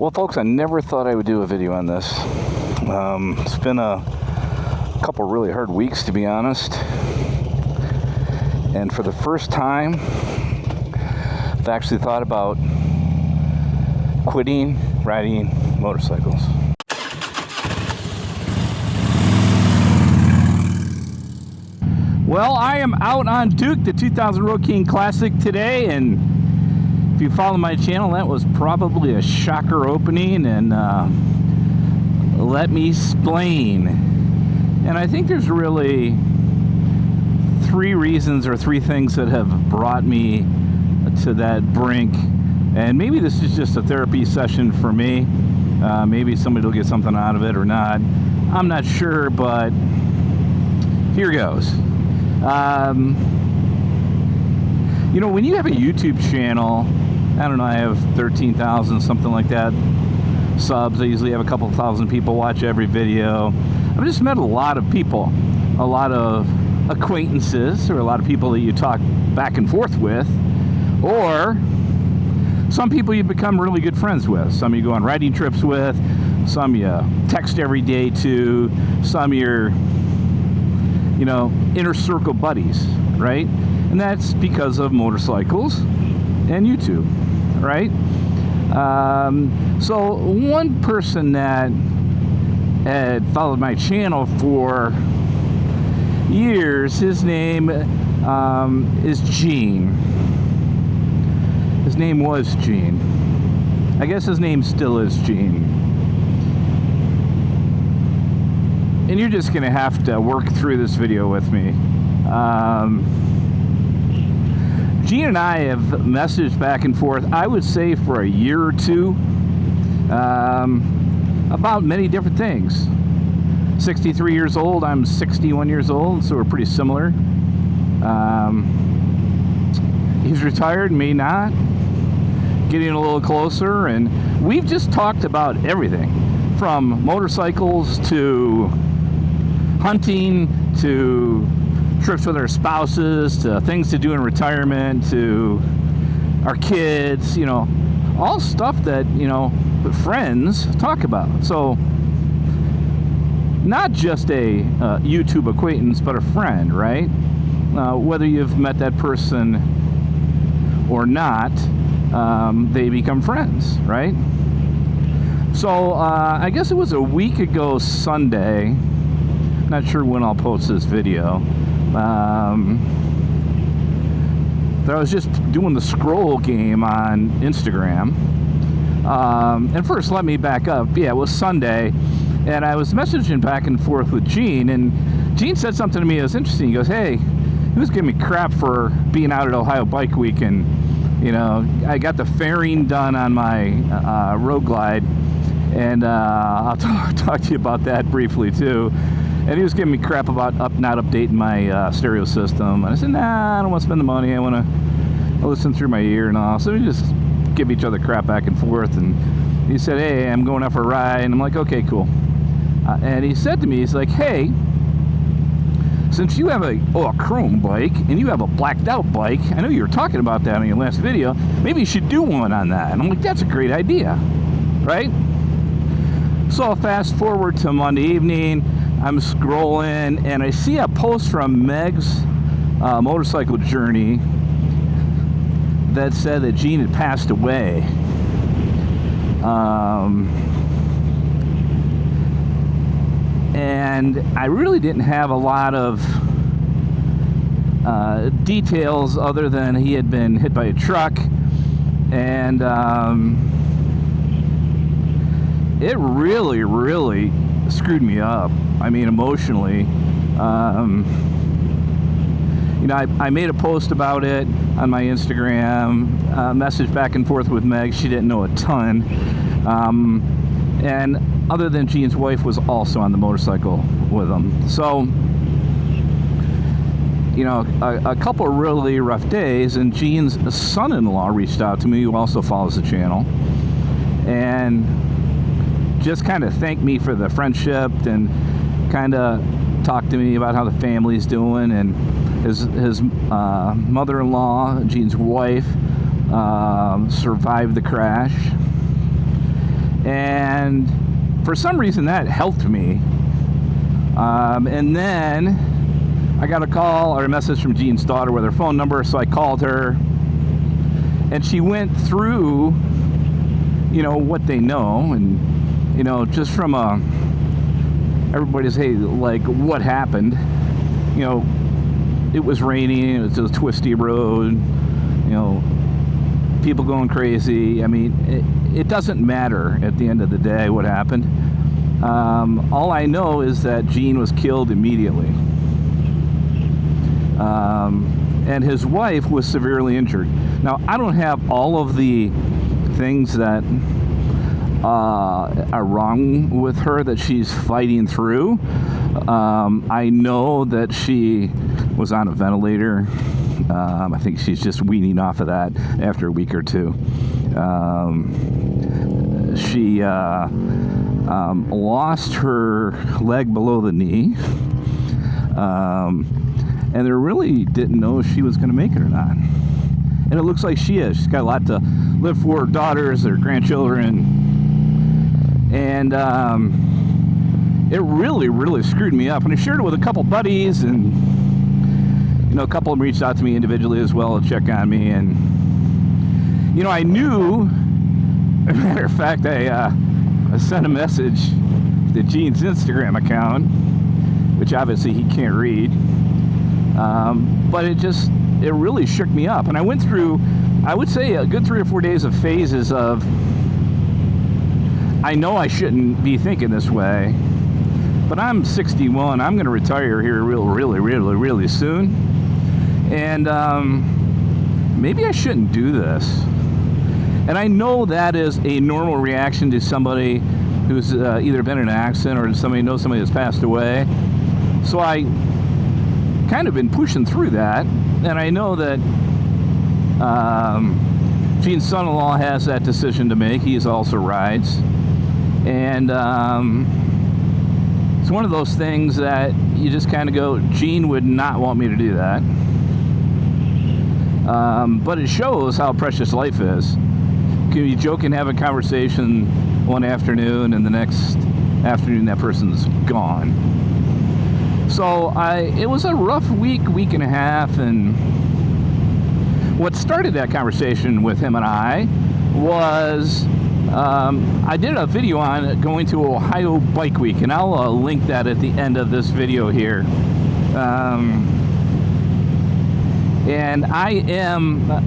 Well, folks, I never thought I would do a video on this. It's been a couple really hard weeks, to be honest. And for the first time, I've actually thought about quitting riding motorcycles. Well, I am out on Duke, the 2000 Road King Classic today, and if you follow my channel, that was probably a shocker opening, and let me explain. And I think there's really three reasons or three things that have brought me to that brink. And maybe this is just a therapy session for me. Maybe somebody will get something out of it or not. I'm not sure, but here goes. You know, when you have a YouTube channel, I don't know, I have 13,000, something like that, subs. I usually have a couple thousand people watch every video. I've just met a lot of people, a lot of acquaintances, or a lot of people that you talk back and forth with, or some people you become really good friends with. Some you go on riding trips with, some you text every day to, some you're, you know, inner circle buddies, right? And that's because of motorcycles and YouTube, right? So one person that had followed my channel for years, his name is Gene. His name was Gene. I guess his name still is Gene. And you're just gonna have to work through this video with me. Gene and I have messaged back and forth, I would say for a year or two, about many different things. 63 years old, I'm 61 years old, so we're pretty similar. He's retired, me not. Getting a little closer, and we've just talked about everything from motorcycles to hunting to trips with our spouses to things to do in retirement to our kids, you know, all stuff that, you know, friends talk about. So not just a YouTube acquaintance, but a friend, right? Whether you've met that person or not, they become friends, right? So I guess it was a week ago Sunday, not sure when I'll post this video, that I was just doing the scroll game on Instagram. And first, let me back up. Yeah, it was Sunday, and I was messaging back and forth with Gene, and Gene said something to me that was interesting. He goes, hey, he was giving me crap for being out at Ohio Bike Week, and you know, I got the fairing done on my Road Glide, and I'll talk to you about that briefly too. And he was giving me crap about not updating my stereo system. And I said, nah, I don't want to spend the money. I want to listen through my ear and all. So we just give each other crap back and forth. And he said, hey, I'm going out for a ride. And I'm like, okay, cool. And he said to me, he's like, hey, since you have a chrome bike and you have a blacked out bike, I know you were talking about that in your last video, maybe you should do one on that. And I'm like, that's a great idea, right? So fast forward to Monday evening, I'm scrolling and I see a post from Meg's motorcycle journey that said that Gene had passed away. And I really didn't have a lot of details other than he had been hit by a truck, and it really screwed me up. I mean, emotionally. You know, I made a post about it on my Instagram, messaged back and forth with Meg. She didn't know a ton. And other than Gene's wife was also on the motorcycle with him. So, you know, a couple of really rough days, and Gene's son-in-law reached out to me, who also follows the channel, and just kind of thanked me for the friendship and kind of talked to me about how the family's doing, and his mother-in-law, Gene's wife, survived the crash. And for some reason that helped me. And then I got a call or a message from Jean's daughter with her phone number, so I called her, and she went through, what they know, and, just from everybody's, hey, like, what happened? It was raining, it was a twisty road, people going crazy. I mean, it doesn't matter at the end of the day what happened. All I know is that Gene was killed immediately. And his wife was severely injured. Now, I don't have all of the things that are wrong with her that she's fighting through. I know that she was on a ventilator. I think she's just weaning off of that after a week or two. She lost her leg below the knee. And they really didn't know if she was going to make it or not. And it looks like she is. She's got a lot to live for, her daughters, her grandchildren. And it really, really screwed me up. And I shared it with a couple buddies, and, a couple of them reached out to me individually as well to check on me. And, I knew, as a matter of fact, I sent a message to Gene's Instagram account, which obviously he can't read. But it really shook me up. And I went through, I would say, a good 3 or 4 days of phases of, I know I shouldn't be thinking this way, but I'm 61. I'm going to retire here really soon. And maybe I shouldn't do this. And I know that is a normal reaction to somebody who's either been in an accident or somebody knows somebody that's passed away. So I kind of been pushing through that, and I know that Gene's son-in-law has that decision to make. He also rides, and it's one of those things that you just kind of go, Gene would not want me to do that, but it shows how precious life is. You can be joking, have a conversation one afternoon, and the next afternoon that person's gone. So it was a rough week and a half, and what started that conversation with him and I was I did a video on going to Ohio Bike Week, and I'll link that at the end of this video here. And I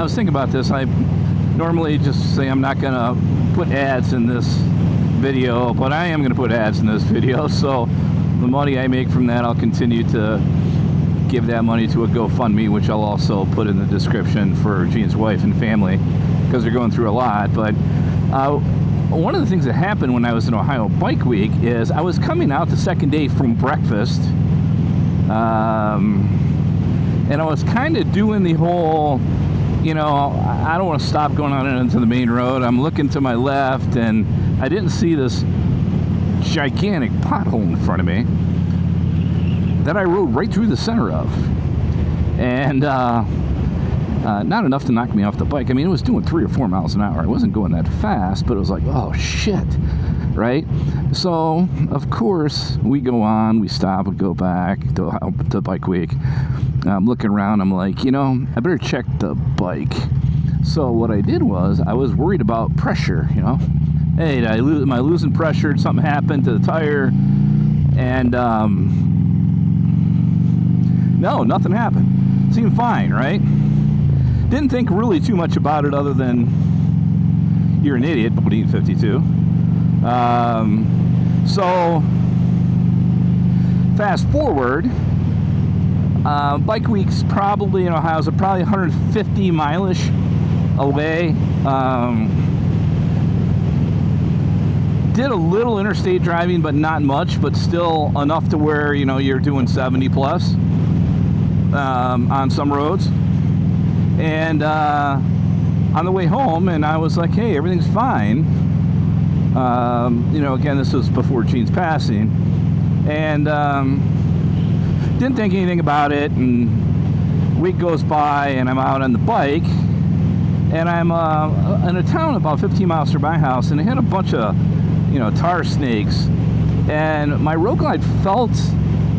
was thinking about this. I normally just say I'm not going to put ads in this video, but I am going to put ads in this video, so the money I make from that, I'll continue to give that money to a GoFundMe, which I'll also put in the description for Gene's wife and family, because they're going through a lot. But one of the things that happened when I was in Ohio Bike Week is I was coming out the second day from breakfast, and I was kind of doing the whole, I don't want to stop going on into the main road. I'm looking to my left, and I didn't see this gigantic pothole in front of me that I rode right through the center of, and not enough to knock me off the bike. I mean, it was doing 3 or 4 miles an hour. I wasn't going that fast, but it was like, oh shit, right? So of course we go on, we stop, we go back to Bike Week. I'm looking around, I'm like, I better check the bike. So what I did was I was worried about pressure, Hey, am I losing pressure? Did something happen to the tire? And no, nothing happened. Seemed fine, right? Didn't think really too much about it other than you're an idiot, BoDean 52. So fast forward, Bike Week's probably in Ohio, so probably 150 miles away. Did a little interstate driving, but not much, but still enough to where, you're doing 70 plus on some roads. And on the way home, and I was like, hey, everything's fine. Again, this was before Gene's passing. And didn't think anything about it, and a week goes by, and I'm out on the bike, and I'm in a town about 15 miles from my house, and they had a bunch of tar snakes. And my road glide felt,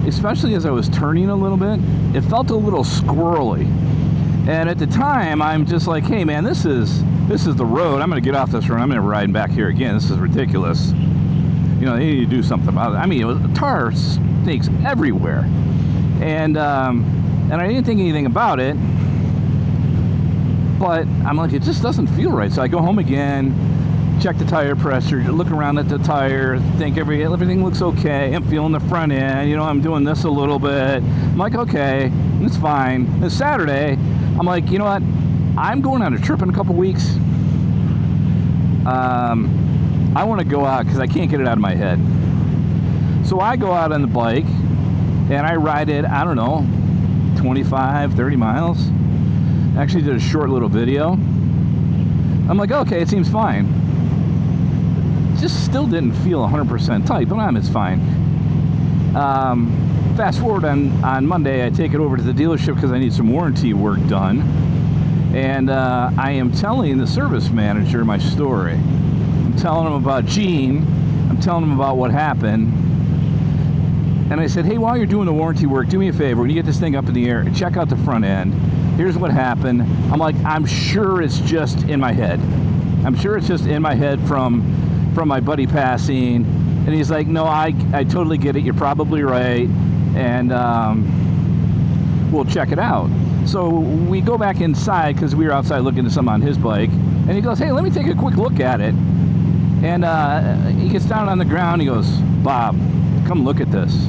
especially as I was turning a little bit, it felt a little squirrely. And at the time, I'm just like, hey man, this is the road. I'm going to get off this road. I'm never riding back here again. This is ridiculous. They need to do something about it. I mean, it was tar snakes everywhere. And I didn't think anything about it. But I'm like, it just doesn't feel right. So I go home again, check the tire pressure, look around at the tire, think everything looks okay. I'm feeling the front end. I'm doing this a little bit. I'm like, okay, it's fine. It's Saturday. I'm like, you know what? I'm going on a trip in a couple weeks. I want to go out because I can't get it out of my head. So I go out on the bike and I ride it, I don't know, 25, 30 miles. Actually did a short little video. I'm like, okay, it seems fine. Just still didn't feel 100% tight, but it's fine. Fast forward on Monday, I take it over to the dealership because I need some warranty work done. And I am telling the service manager my story. I'm telling him about Gene. I'm telling him about what happened. And I said, hey, while you're doing the warranty work, do me a favor. When you get this thing up in the air, check out the front end. Here's what happened. I'm like, I'm sure it's just in my head. I'm sure it's just in my head from my buddy passing. And he's like, no, I totally get it. You're probably right. And we'll check it out. So we go back inside because we were outside looking at something on his bike. And he goes, hey, let me take a quick look at it. And he gets down on the ground. He goes, Bob, come look at this.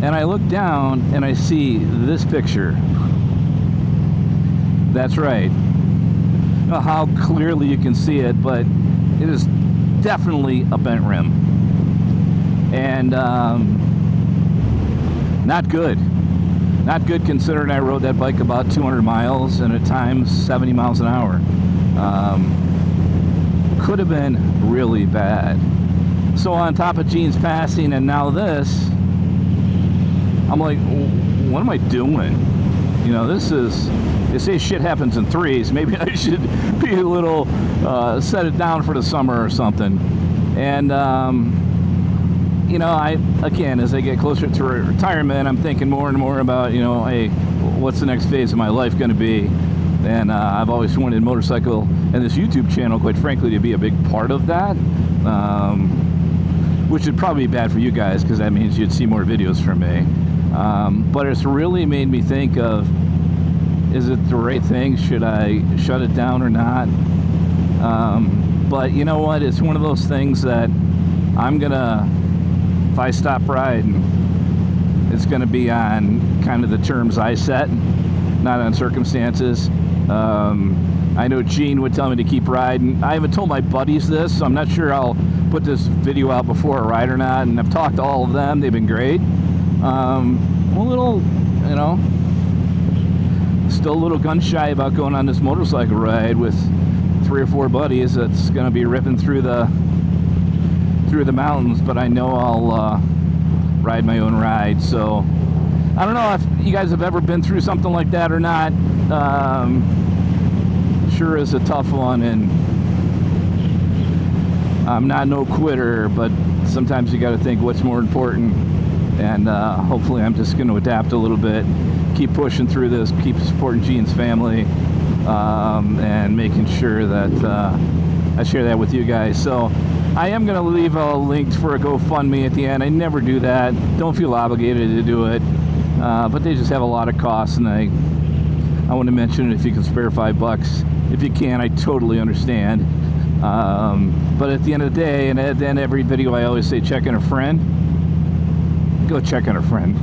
And I look down and I see this picture. That's right. I don't know how clearly you can see it, but it is definitely a bent rim. And not good. Not good considering I rode that bike about 200 miles and at times 70 miles an hour. Could have been really bad. So on top of Gene's passing and now this, I'm like, what am I doing? They say shit happens in threes. Maybe I should be a little, set it down for the summer or something. And, again, as I get closer to retirement, I'm thinking more and more about, hey, what's the next phase of my life going to be? And I've always wanted motorcycle and this YouTube channel, quite frankly, to be a big part of that. Which would probably be bad for you guys because that means you'd see more videos from me. But it's really made me think of, is it the right thing? Should I shut it down or not? But you know what? It's one of those things that I'm gonna, if I stop riding, it's gonna be on kind of the terms I set, not on circumstances. I know Gene would tell me to keep riding. I haven't told my buddies this, so I'm not sure I'll put this video out before a ride or not. And I've talked to all of them. They've been great. I'm a little, still a little gun shy about going on this motorcycle ride with 3 or 4 buddies. That's going to be ripping through the mountains, but I know I'll ride my own ride. So I don't know if you guys have ever been through something like that or not. Sure is a tough one, and I'm not no quitter, but sometimes you got to think what's more important. And hopefully I'm just going to adapt a little bit, keep pushing through this, keep supporting Gene's family, and making sure that I share that with you guys. So I am going to leave a link for a GoFundMe at the end. I never do that. Don't feel obligated to do it. But they just have a lot of costs, and I want to mention it if you can spare $5. If you can, I totally understand. But at the end of the day, and at the end of every video, I always say check in a friend. Go check on a friend.